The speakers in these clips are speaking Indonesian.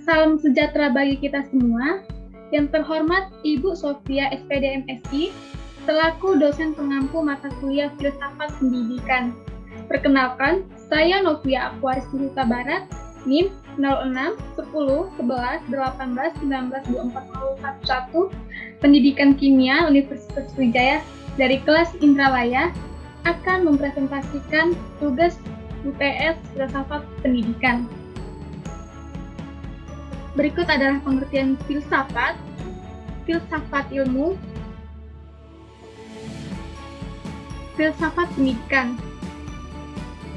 Salam sejahtera bagi kita semua. Yang terhormat Ibu Sofia SPD MSI, selaku dosen pengampu mata kuliah Filsafat Pendidikan. Perkenalkan, saya Novia Aquaris Huta Barat, NIM 06 10 11 18 19 24 011, Pendidikan Kimia Universitas Sriwijaya dari kelas Indralaya, akan mempresentasikan tugas UTS Filsafat Pendidikan. Berikut adalah pengertian filsafat, filsafat ilmu, filsafat pendidikan.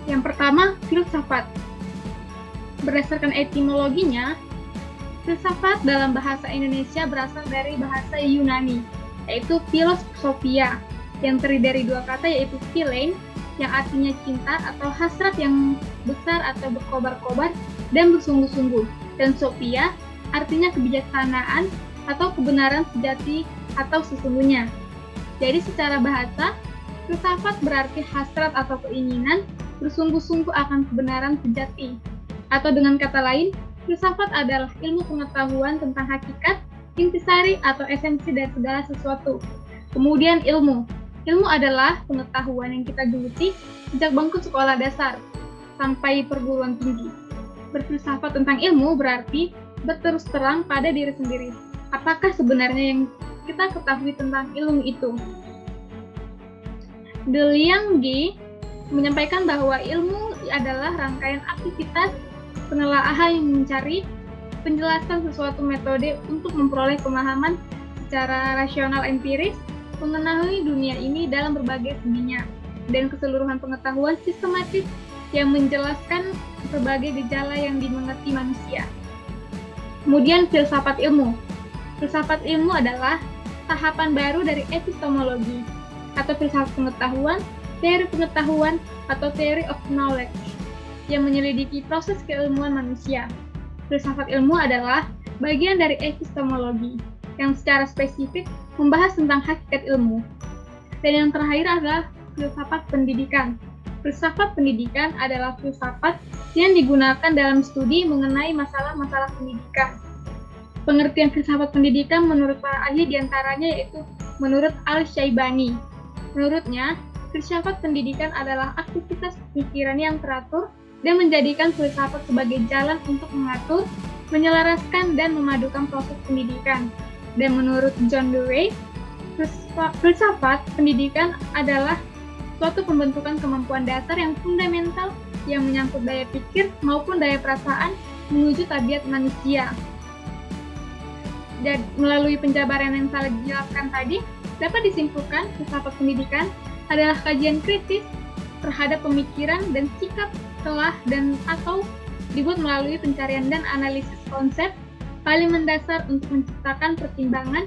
Yang pertama, filsafat. Berdasarkan etimologinya, filsafat dalam bahasa Indonesia berasal dari bahasa Yunani, yaitu philosophia, yang terdiri dari dua kata yaitu philein, yang artinya cinta atau hasrat yang besar atau berkobar-kobar dan bersungguh-sungguh, dan sophia artinya kebijaksanaan atau kebenaran sejati atau sesungguhnya. Jadi secara bahasa, filsafat berarti hasrat atau keinginan bersungguh-sungguh akan kebenaran sejati. Atau dengan kata lain, filsafat adalah ilmu pengetahuan tentang hakikat, intisari atau esensi dari segala sesuatu. Kemudian ilmu. Ilmu adalah pengetahuan yang kita geluti sejak bangku sekolah dasar sampai perguruan tinggi. Berfilsafat tentang ilmu berarti berterus terang pada diri sendiri. Apakah sebenarnya yang kita ketahui tentang ilmu itu? De Liang-Ge menyampaikan bahwa ilmu adalah rangkaian aktivitas penelaahan yang mencari penjelasan sesuatu metode untuk memperoleh pemahaman secara rasional empiris mengenai dunia ini dalam berbagai sendinya, dan keseluruhan pengetahuan sistematis yang menjelaskan berbagai gejala yang dimengerti manusia. Kemudian filsafat ilmu. Filsafat ilmu adalah tahapan baru dari epistemologi atau filsafat pengetahuan atau theory of knowledge yang menyelidiki proses keilmuan manusia. Filsafat ilmu adalah bagian dari epistemologi yang secara spesifik membahas tentang hakikat ilmu. Dan yang terakhir adalah filsafat pendidikan. Filsafat pendidikan adalah filsafat yang digunakan dalam studi mengenai masalah-masalah pendidikan. Pengertian filsafat pendidikan menurut para ahli diantaranya yaitu menurut Al-Syaibani. Menurutnya, filsafat pendidikan adalah aktivitas pikiran yang teratur dan menjadikan filsafat sebagai jalan untuk mengatur, menyelaraskan, dan memadukan proses pendidikan. Dan menurut John Dewey, filsafat pendidikan adalah suatu pembentukan kemampuan dasar yang fundamental yang menyangkut daya pikir maupun daya perasaan menuju tabiat manusia. Dan melalui penjabaran yang telah dijelaskan tadi, dapat disimpulkan filsafat pendidikan adalah kajian kritis terhadap pemikiran dan sikap telah dan atau dibuat melalui pencarian dan analisis konsep paling mendasar untuk menciptakan pertimbangan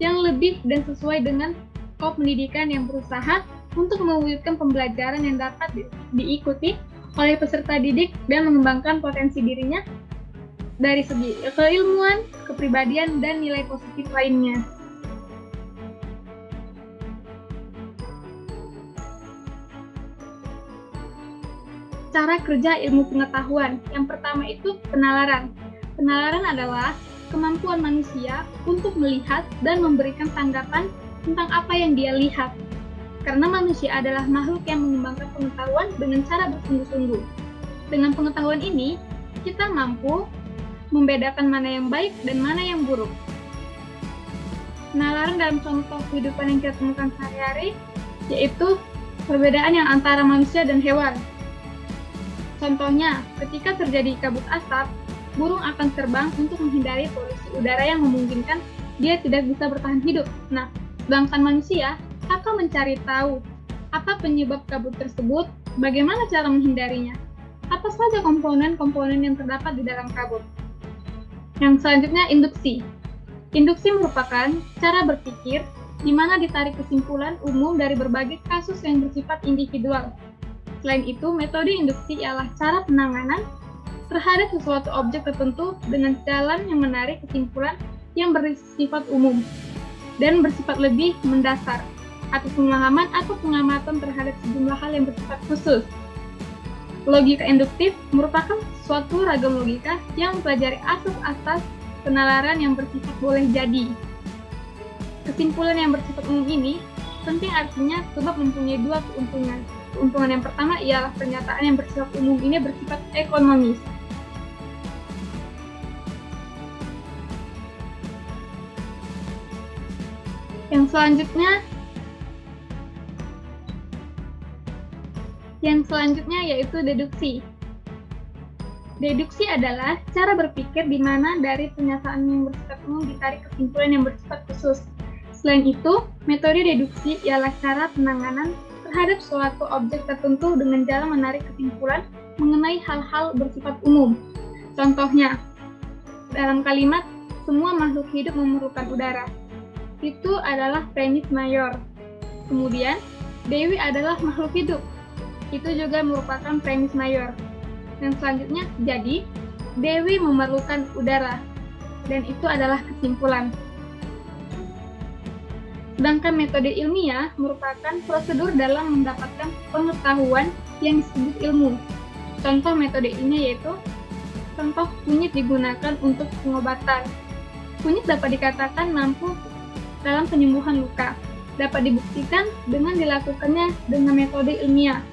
yang lebih dan sesuai dengan skop pendidikan yang berusaha untuk mewujudkan pembelajaran yang dapat diikuti oleh peserta didik dan mengembangkan potensi dirinya dari segi keilmuan, kepribadian, dan nilai positif lainnya. Cara kerja ilmu pengetahuan. Yang pertama itu penalaran. Penalaran adalah kemampuan manusia untuk melihat dan memberikan tanggapan tentang apa yang dia lihat. Karena manusia adalah makhluk yang mengembangkan pengetahuan dengan cara bersungguh-sungguh. Dengan pengetahuan ini, kita mampu membedakan mana yang baik dan mana yang buruk. Penalaran dalam contoh kehidupan yang kita temukan sehari-hari, yaitu perbedaan yang antara manusia dan hewan. Contohnya, ketika terjadi kabut asap, burung akan terbang untuk menghindari polusi udara yang memungkinkan dia tidak bisa bertahan hidup. Nah, sedangkan manusia akan mencari tahu apa penyebab kabut tersebut, bagaimana cara menghindarinya, apa saja komponen-komponen yang terdapat di dalam kabut. Yang selanjutnya, induksi. Induksi merupakan cara berpikir di mana ditarik kesimpulan umum dari berbagai kasus yang bersifat individual. Selain itu, metode induksi ialah cara penanganan terhadap sesuatu objek tertentu dengan jalan yang menarik kesimpulan yang bersifat umum dan bersifat lebih mendasar atas pemahaman atau pengamatan terhadap sejumlah hal yang bersifat khusus. Logika induktif merupakan suatu ragam logika yang mempelajari asas-asas penalaran yang bersifat boleh jadi. Kesimpulan yang bersifat umum ini penting artinya sebab mempunyai dua keuntungan. Keuntungan yang pertama ialah pernyataan yang bersifat umum ini bersifat ekonomis. Yang selanjutnya yaitu deduksi. Deduksi adalah cara berpikir di mana dari pernyataan yang bersifat umum ditarik kesimpulan yang bersifat khusus. Selain itu, metode deduksi ialah cara penanganan terhadap suatu objek tertentu dengan cara menarik kesimpulan mengenai hal-hal bersifat umum. Contohnya, dalam kalimat, semua makhluk hidup memerlukan udara. Itu adalah premis mayor. Kemudian, Dewi adalah makhluk hidup. Itu juga merupakan premis mayor. Dan selanjutnya, jadi, Dewi memerlukan udara. Dan itu adalah kesimpulan. Sedangkan metode ilmiah merupakan prosedur dalam mendapatkan pengetahuan yang disebut ilmu. Contoh metode ini yaitu, contoh kunyit digunakan untuk pengobatan. Kunyit dapat dikatakan mampu dalam penyembuhan luka. Dapat dibuktikan dengan dilakukannya dengan metode ilmiah.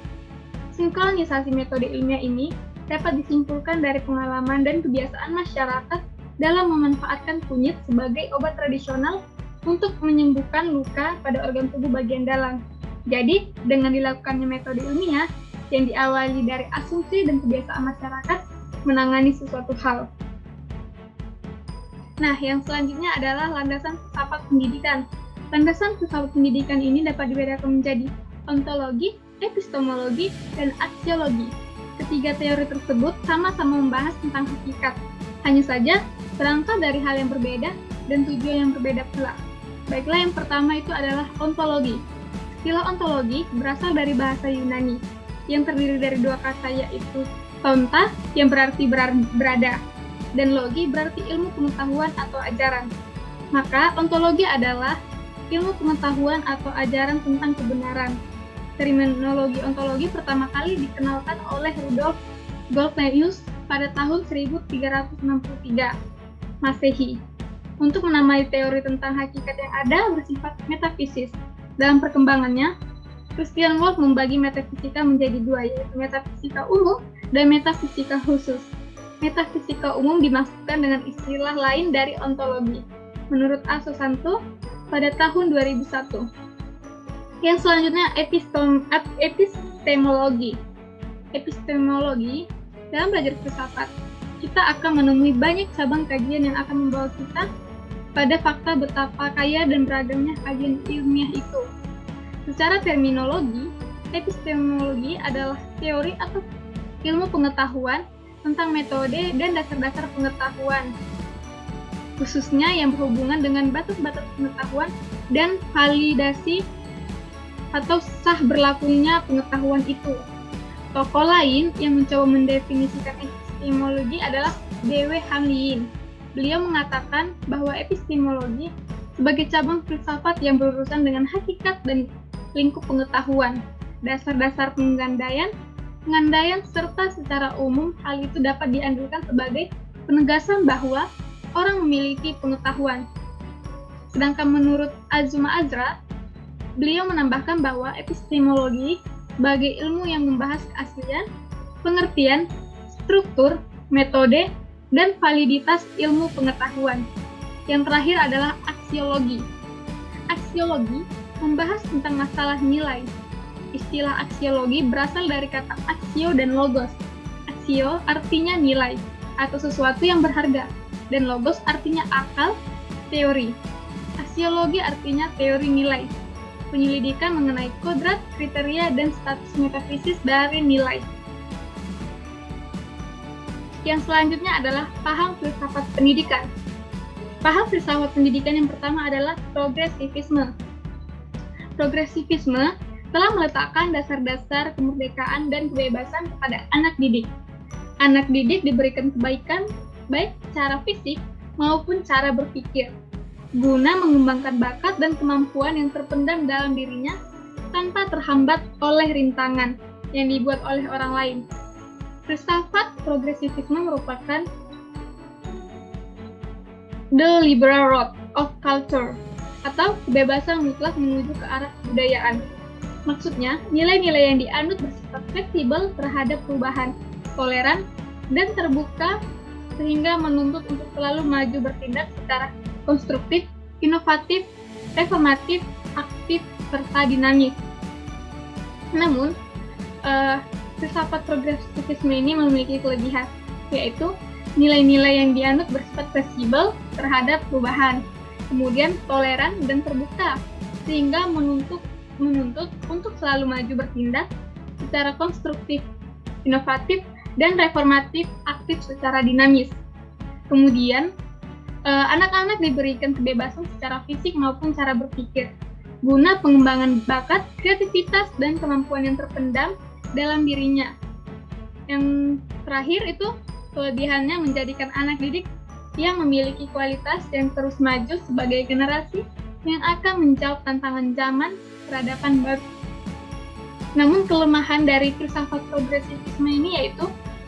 Sinkronisasi metode ilmiah ini dapat disimpulkan dari pengalaman dan kebiasaan masyarakat dalam memanfaatkan kunyit sebagai obat tradisional untuk menyembuhkan luka pada organ tubuh bagian dalam. Jadi, dengan dilakukannya metode ilmiah yang diawali dari asumsi dan kebiasaan masyarakat menangani sesuatu hal. Nah, yang selanjutnya adalah landasan filsafat pendidikan. Landasan filsafat pendidikan ini dapat dibedakan menjadi ontologi, epistemologi, dan aksiologi. Ketiga teori tersebut sama-sama membahas tentang hakikat. Hanya saja, berangkat dari hal yang berbeda dan tujuan yang berbeda pula. Baiklah, yang pertama itu adalah ontologi. Istilah ontologi berasal dari bahasa Yunani, yang terdiri dari dua kata yaitu onta, yang berarti berada, dan logi berarti ilmu pengetahuan atau ajaran. Maka, ontologi adalah ilmu pengetahuan atau ajaran tentang kebenaran. Terminologi ontologi pertama kali dikenalkan oleh Rudolf Gopenius pada tahun 1363 Masehi untuk menamai teori tentang hakikat yang ada bersifat metafisis. Dalam perkembangannya, Christian Wolff membagi metafisika menjadi dua, yaitu metafisika umum dan metafisika khusus. Metafisika umum dimaksudkan dengan istilah lain dari ontologi, menurut A. Susanto pada tahun 2001. Yang selanjutnya epistemologi. Epistemologi, dalam belajar filsafat, kita akan menemui banyak cabang kajian yang akan membawa kita pada fakta betapa kaya dan beragamnya kajian ilmiah itu. Secara terminologi, epistemologi adalah teori atau ilmu pengetahuan tentang metode dan dasar-dasar pengetahuan, khususnya yang berhubungan dengan batas-batas pengetahuan dan validasi atau sah berlakunya pengetahuan itu. Tokoh lain yang mencoba mendefinisikan epistemologi adalah D.W. Hamlin. Beliau mengatakan bahwa epistemologi sebagai cabang filsafat yang berurusan dengan hakikat dan lingkup pengetahuan, dasar-dasar pengandaian, serta secara umum hal itu dapat diambilkan sebagai penegasan bahwa orang memiliki pengetahuan. Sedangkan menurut Azuma Azra, beliau menambahkan bahwa epistemologi sebagai ilmu yang membahas keaslian, pengertian, struktur, metode, dan validitas ilmu pengetahuan. Yang terakhir adalah aksiologi. Aksiologi membahas tentang masalah nilai. Istilah aksiologi berasal dari kata aksio dan logos. Aksio artinya nilai atau sesuatu yang berharga, dan logos artinya akal, teori. Aksiologi artinya teori nilai, penyelidikan mengenai kodrat, kriteria, dan status metafisis dari nilai. Yang selanjutnya adalah paham filsafat pendidikan. Paham filsafat pendidikan yang pertama adalah progresivisme. Progresivisme telah meletakkan dasar-dasar kemerdekaan dan kebebasan kepada anak didik. Anak didik diberikan kebaikan, baik secara fisik maupun cara berpikir, guna mengembangkan bakat dan kemampuan yang terpendam dalam dirinya tanpa terhambat oleh rintangan yang dibuat oleh orang lain. Filsafat progresivisme merupakan the liberal road of culture, atau kebebasan mutlak menuju ke arah kebudayaan. Maksudnya, nilai-nilai yang dianut bersifat fleksibel terhadap perubahan, toleran, dan terbuka sehingga menuntut untuk selalu maju bertindak secara konstruktif, inovatif, reformatif, aktif, serta dinamis. Namun, filsafat progresivisme ini memiliki kelebihan, yaitu nilai-nilai yang dianut bersifat fleksibel terhadap perubahan, kemudian toleran dan terbuka, sehingga menuntut untuk selalu maju bertindak secara konstruktif, inovatif, dan reformatif, aktif secara dinamis. Kemudian, anak-anak diberikan kebebasan secara fisik maupun cara berpikir, guna pengembangan bakat, kreativitas, dan kemampuan yang terpendam dalam dirinya. Yang terakhir itu kelebihannya menjadikan anak didik yang memiliki kualitas yang terus maju sebagai generasi yang akan menjawab tantangan zaman peradaban baru. Namun kelemahan dari filsafat progresivisme ini yaitu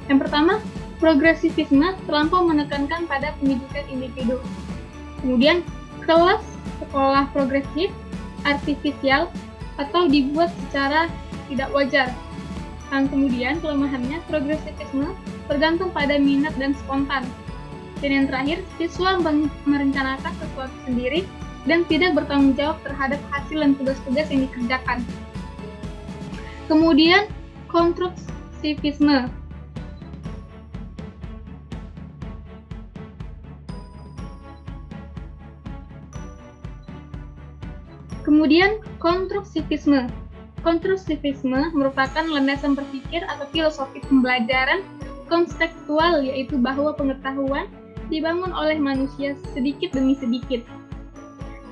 yang pertama, progresivisme terlampau menekankan pada pendidikan individu. Kemudian, kelas sekolah progresif, artifisial, atau dibuat secara tidak wajar. Dan kemudian kelemahannya, progresivisme tergantung pada minat dan spontan. Dan yang terakhir, siswa merencanakan sesuatu sendiri dan tidak bertanggung jawab terhadap hasil dan tugas-tugas yang dikerjakan. Kemudian, konstruktivisme. Konstruktivisme merupakan landasan berpikir atau filosofi pembelajaran konseptual, yaitu bahwa pengetahuan dibangun oleh manusia sedikit demi sedikit,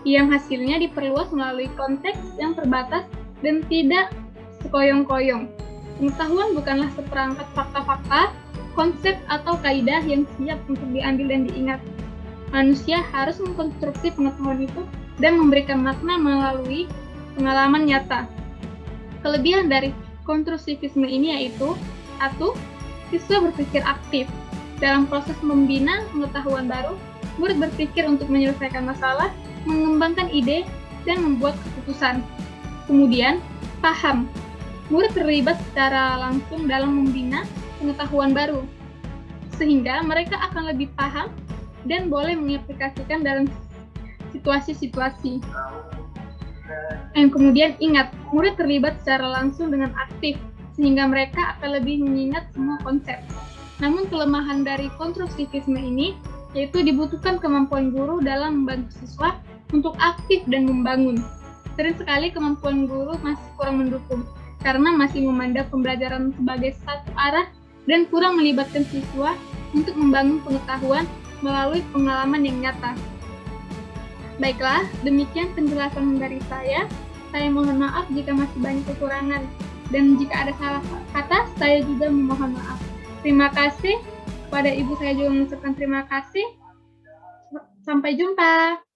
yang hasilnya diperluas melalui konteks yang terbatas dan tidak sekoyong-koyong. Pengetahuan bukanlah seperangkat fakta-fakta, konsep, atau kaidah yang siap untuk diambil dan diingat. Manusia harus mengkonstruksi pengetahuan itu dan memberikan makna melalui pengalaman nyata. Kelebihan dari konstruktivisme ini yaitu 1. Siswa berpikir aktif. Dalam proses membina pengetahuan baru, murid berpikir untuk menyelesaikan masalah, mengembangkan ide, dan membuat keputusan. Kemudian, paham. Murid terlibat secara langsung dalam membina pengetahuan baru, sehingga mereka akan lebih paham dan boleh mengaplikasikan dalam situasi-situasi. Yang kemudian ingat, murid terlibat secara langsung dengan aktif, sehingga mereka akan lebih mengingat semua konsep. Namun kelemahan dari konstruktivisme ini yaitu dibutuhkan kemampuan guru dalam membantu siswa untuk aktif dan membangun. Sering sekali kemampuan guru masih kurang mendukung, karena masih memandang pembelajaran sebagai satu arah dan kurang melibatkan siswa untuk membangun pengetahuan melalui pengalaman yang nyata. Baiklah, demikian penjelasan dari saya. Saya mohon maaf jika masih banyak kekurangan, dan jika ada salah kata, saya juga memohon maaf. Terima kasih. Kepada ibu saya juga mengucapkan terima kasih. Sampai jumpa.